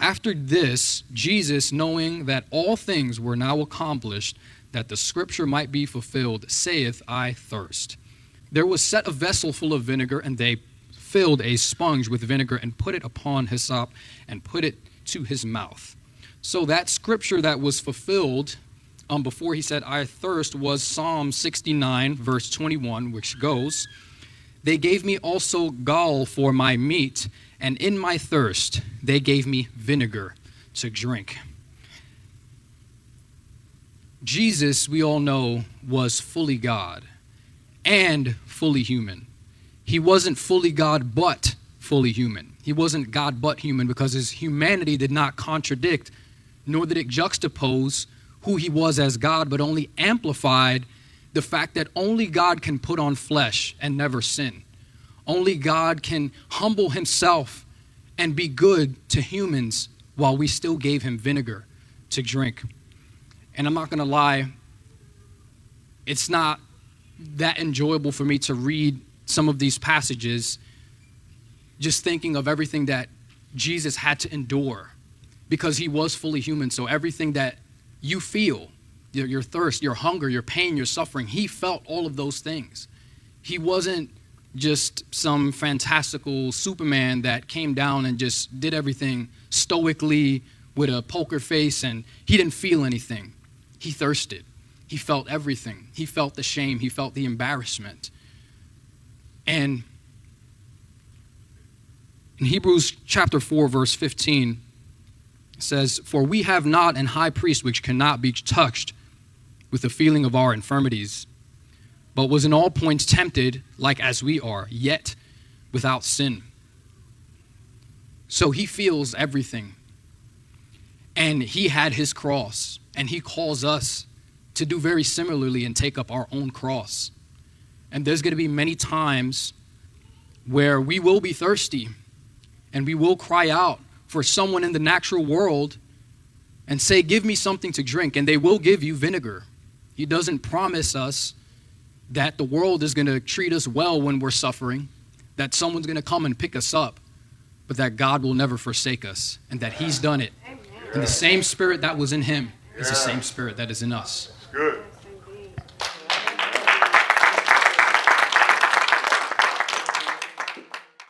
After this, Jesus, knowing that all things were now accomplished, that the scripture might be fulfilled, saith, I thirst. There was set a vessel full of vinegar, and they filled a sponge with vinegar and put it upon hyssop and put it to his mouth. So that scripture that was fulfilled before he said, I thirst, was Psalm 69, verse 21, which goes, they gave me also gall for my meat, and in my thirst they gave me vinegar to drink. Jesus, we all know, was fully God and fully human. He wasn't fully God but fully human. He wasn't God but human because his humanity did not contradict, nor did it juxtapose who he was as God, but only amplified the fact that only God can put on flesh and never sin. Only God can humble himself and be good to humans while we still gave him vinegar to drink. And I'm not going to lie, it's not that enjoyable for me to read some of these passages just thinking of everything that Jesus had to endure because he was fully human. So everything that you feel, your thirst, your hunger, your pain, your suffering, he felt all of those things. He wasn't just some fantastical Superman that came down and just did everything stoically with a poker face and he didn't feel anything. He thirsted. He felt everything. He felt the shame. He felt the embarrassment. And in Hebrews chapter 4, verse 15, it says, for we have not an high priest which cannot be touched with the feeling of our infirmities, but was in all points tempted like as we are, yet without sin. So he feels everything. And he had his cross, and he calls us to do very similarly and take up our own cross. And there's going to be many times where we will be thirsty and we will cry out for someone in the natural world and say, give me something to drink, and they will give you vinegar. He doesn't promise us that the world is going to treat us well when we're suffering, that someone's going to come and pick us up, but that God will never forsake us and that he's done it. And the same spirit that was in him is the same spirit that is in us. Good.